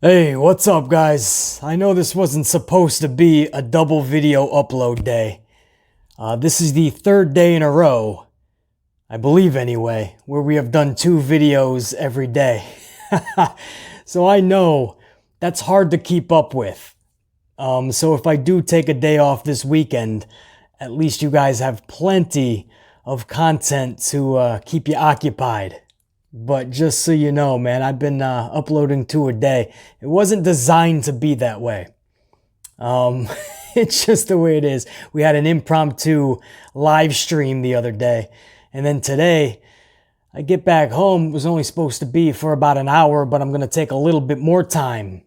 Hey, what's up, guys? I know this wasn't supposed to be a double video upload day. This is the third day in a row, I believe anyway, where we have done 2 videos every day. So I know that's hard to keep up with. So if I do take a day off this weekend, at least you guys have plenty of content to keep you occupied. But just so you know, man, I've been uploading 2 a day. It wasn't designed to be that way. Um, it's just the way it is. We had an impromptu live stream the other day. And then today, I get back home. It was only supposed to be for about an hour, but I'm going to take a little bit more time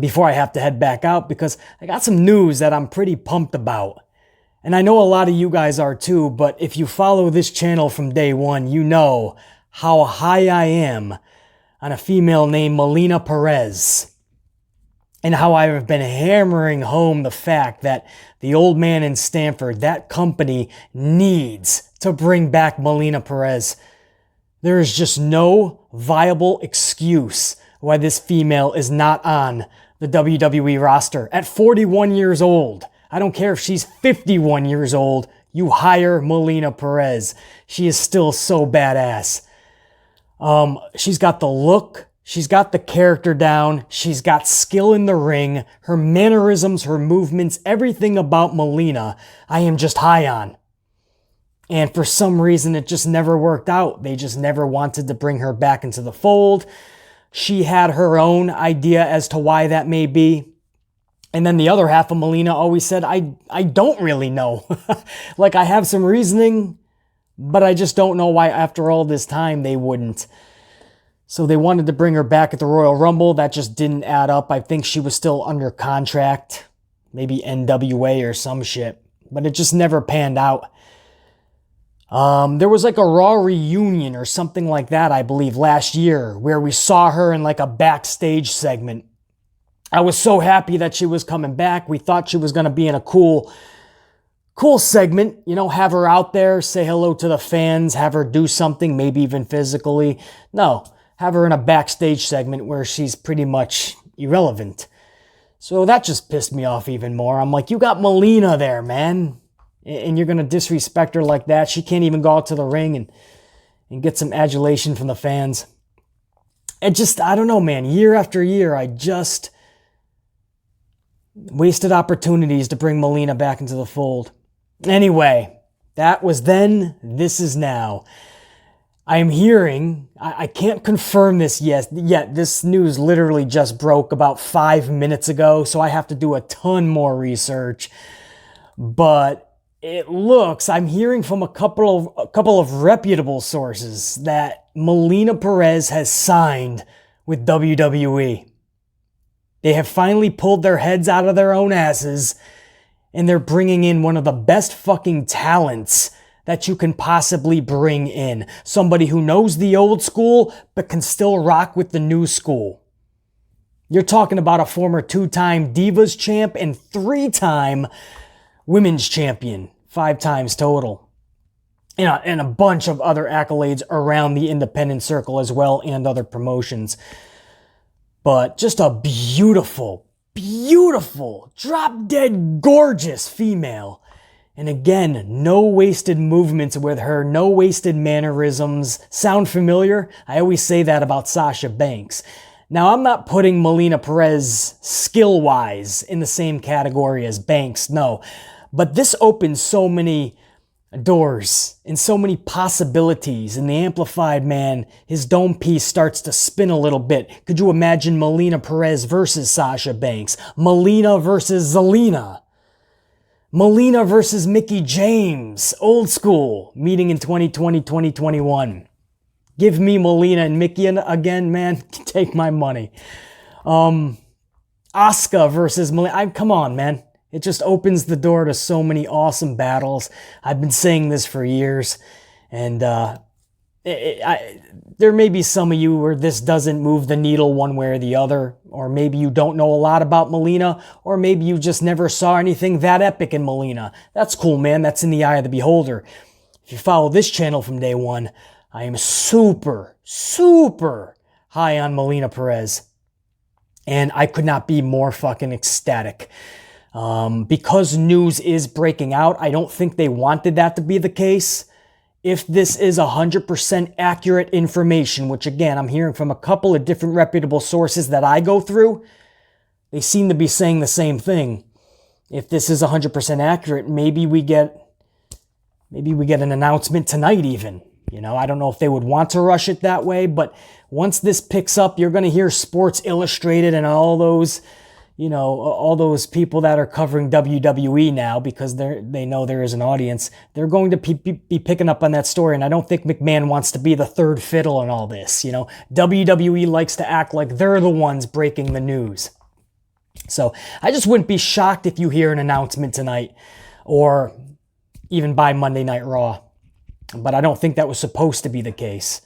before I have to head back out because I got some news that I'm pretty pumped about. And I know a lot of you guys are too, but if you follow this channel from day one, you know how high I am on a female named Melina Perez, and how I have been hammering home the fact that the old man in Stanford, that company, needs to bring back Melina Perez. There is just no viable excuse why this female is not on the WWE roster at 41 years old. I don't care if she's 51 years old. You hire Melina Perez. She is still so badass. She's got the look, she's got the character down, she's got skill in the ring, her mannerisms, her movements, everything about Melina, I am just high on. And for some reason, it just never worked out. They just never wanted to bring her back into the fold. She had her own idea as to why that may be. And then the other half of Melina always said, I don't really know. Like, I have some reasoning, but I just don't know why after all this time they wouldn't. So they wanted to bring her back at the Royal Rumble. That just didn't add up. I think she was still under contract. Maybe NWA or some shit. But it just never panned out. There was like a Raw reunion or something like that, I believe, last year, where we saw her in like a backstage segment. I was so happy that she was coming back. We thought she was going to be in a cool segment, you know, have her out there, say hello to the fans, have her do something, maybe even physically. No, have her in a backstage segment where she's pretty much irrelevant. So that just pissed me off even more. I'm like, you got Melina there, man, and you're going to disrespect her like that. She can't even go out to the ring and get some adulation from the fans. It just, I don't know, man, year after year, I just wasted opportunities to bring Melina back into the fold. Anyway, that was then, this is now. I am hearing, I can't confirm this yet. This news literally just broke about 5 minutes ago, so I have to do a ton more research. But it looks, I'm hearing from a couple of reputable sources that Melina Perez has signed with WWE. They have finally pulled their heads out of their own asses, and they're bringing in one of the best fucking talents that you can possibly bring in. Somebody who knows the old school, but can still rock with the new school. You're talking about a former 2-time Divas champ and 3-time Women's champion. 5 times total. And a bunch of other accolades around the independent circle as well, and other promotions. But just a beautiful, drop-dead gorgeous female. And again, no wasted movements with her, no wasted mannerisms. Sound familiar? I always say that about Sasha Banks. Now, I'm not putting Melina Perez skill-wise in the same category as Banks, no. But this opens so many doors and so many possibilities. And the Amplified man, his dome piece starts to spin a little bit. Could you imagine Melina Perez versus Sasha Banks? Melina versus Zelina? Melina versus Mickie James? Old school, meeting in 2020, 2021. Give me Melina and Mickie again, man. Take my money. Asuka versus Melina. Come on, man. It just opens the door to so many awesome battles. I've been saying this for years, and there may be some of you where this doesn't move the needle one way or the other, or maybe you don't know a lot about Melina, or maybe you just never saw anything that epic in Melina. That's cool, man. That's in the eye of the beholder. If you follow this channel from day one, I am super high on Melina Perez. And I could not be more fucking ecstatic. Because news is breaking out, I don't think they wanted that to be the case. If this is 100% accurate information, which again, I'm hearing from a couple of different reputable sources that I go through, they seem to be saying the same thing. If this is 100% accurate, maybe we get an announcement tonight even. You know, I don't know if they would want to rush it that way, but once this picks up, you're going to hear Sports Illustrated and all those, you know, all those people that are covering WWE now because they know there is an audience. They're going to be picking up on that story, and I don't think McMahon wants to be the third fiddle in all this. You know, WWE likes to act like they're the ones breaking the news. So I just wouldn't be shocked if you hear an announcement tonight or even by Monday Night Raw. But I don't think that was supposed to be the case.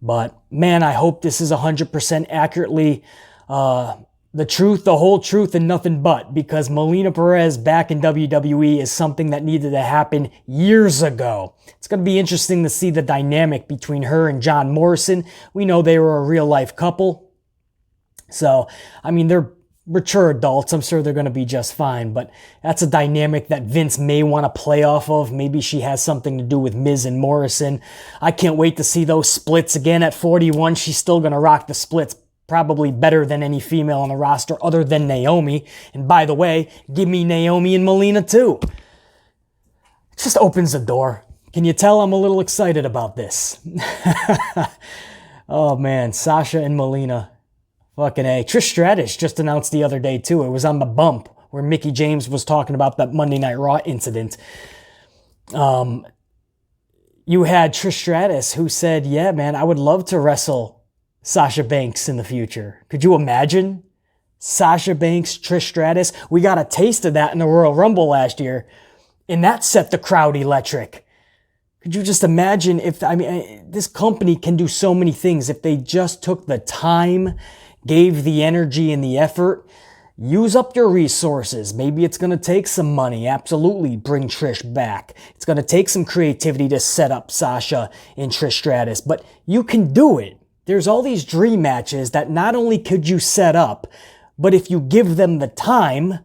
But man, I hope this is 100% accurately the truth, the whole truth, and nothing but, because Melina Perez back in WWE is something that needed to happen years ago. It's going to be interesting to see the dynamic between her and John Morrison. We know they were a real-life couple. So, I mean, they're mature adults. I'm sure they're going to be just fine, but that's a dynamic that Vince may want to play off of. Maybe she has something to do with Miz and Morrison. I can't wait to see those splits again at 41. She's still going to rock the splits probably better than any female on the roster other than Naomi. And by the way, give me Naomi and Melina too. It just opens the door. Can you tell I'm a little excited about this? Oh man, Sasha and Melina. Fucking A. Trish Stratus just announced the other day too. It was on the bump where Mickie James was talking about that Monday Night Raw incident. You had Trish Stratus who said, yeah, man, I would love to wrestle Sasha Banks in the future. Could you imagine? Sasha Banks, Trish Stratus. We got a taste of that in the Royal Rumble last year, and that set the crowd electric. Could you just imagine if, this company can do so many things if they just took the time, gave the energy and the effort, use up your resources. Maybe it's going to take some money. Absolutely, bring Trish back. It's going to take some creativity to set up Sasha and Trish Stratus, but you can do it. There's all these dream matches that not only could you set up, but if you give them the time,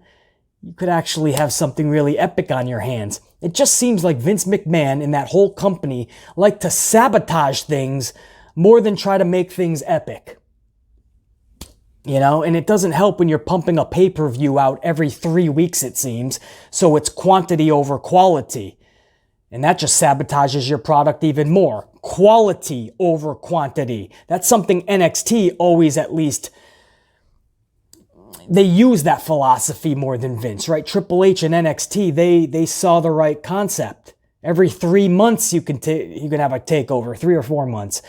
you could actually have something really epic on your hands. It just seems like Vince McMahon and that whole company like to sabotage things more than try to make things epic. You know, and it doesn't help when you're pumping a pay-per-view out every 3 weeks, it seems. So it's quantity over quality. And that just sabotages your product even more. Quality over quantity. That's something NXT always, at least, they use that philosophy more than Vince, right? Triple H and NXT, they saw the right concept. Every 3 months you can have a takeover, 3 or 4 months.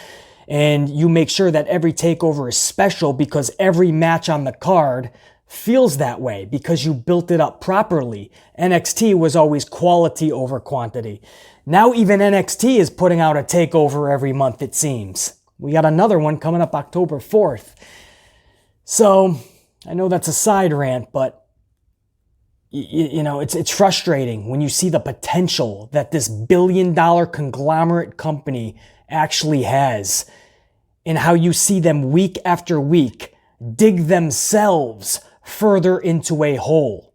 And you make sure that every takeover is special because every match on the card feels that way because you built it up properly. NXT was always quality over quantity. Now even NXT is putting out a takeover every month, it seems. We got another one coming up October 4th. So, I know that's a side rant, but you know, it's frustrating when you see the potential that this billion-dollar conglomerate company actually has, and how you see them week after week dig themselves further into a hole.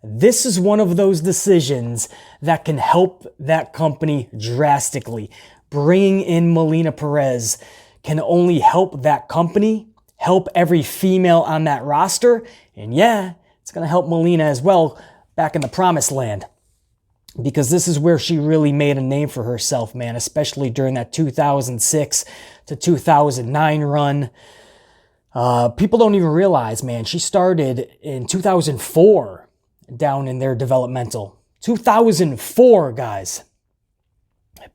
This is one of those decisions that can help that company drastically. Bringing in Melina Perez can only help that company, help every female on that roster, and yeah, it's going to help Melina as well back in the promised land. Because this is where she really made a name for herself, man, especially during that 2006 to 2009 run. People don't even realize, man, she started in 2004 down in their developmental. 2004, guys.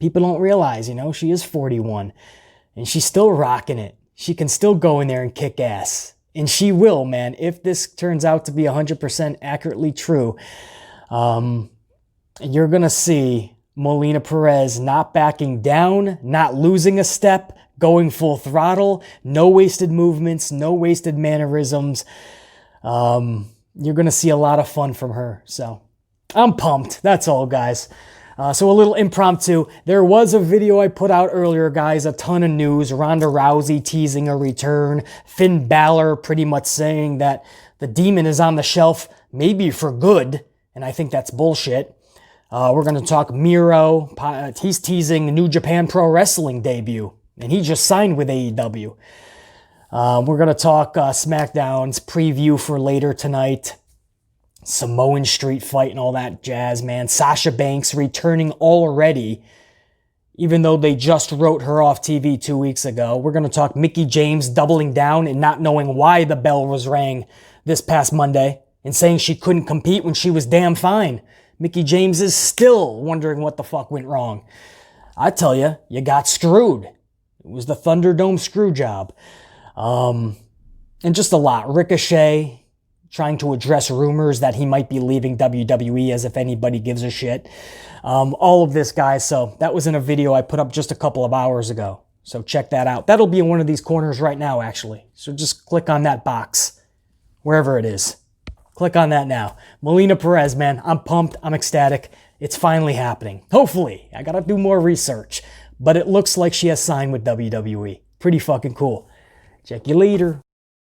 People don't realize, you know, she is 41 and she's still rocking it. She can still go in there and kick ass. And she will, man, if this turns out to be 100% accurately true. You're going to see Melina Perez not backing down, not losing a step, going full throttle, no wasted movements, no wasted mannerisms. You're going to see a lot of fun from her. So I'm pumped. That's all, guys. So a little impromptu. There was a video I put out earlier, guys. A ton of news. Ronda Rousey teasing a return. Finn Balor pretty much saying that the demon is on the shelf, maybe for good. And I think that's bullshit. We're going to talk Miro. He's teasing New Japan Pro Wrestling debut. And he just signed with AEW. We're going to talk SmackDown's preview for later tonight. Samoan street fight and all that jazz, man. Sasha Banks returning already, even though they just wrote her off TV 2 weeks ago. We're going to talk Mickie James doubling down and not knowing why the bell was rang this past Monday and saying she couldn't compete when she was damn fine. Mickie James is still wondering what the fuck went wrong. I tell you, you got screwed. It was the Thunderdome screw job. And just a lot. Ricochet trying to address rumors that he might be leaving WWE, as if anybody gives a shit. All of this, guys. So that was in a video I put up just a couple of hours ago. So check that out. That'll be in one of these corners right now, actually. So just click on that box, wherever it is. Click on that now. Melina Perez, man. I'm pumped. I'm ecstatic. It's finally happening. Hopefully. I got to do more research. But it looks like she has signed with WWE. Pretty fucking cool. Check you later.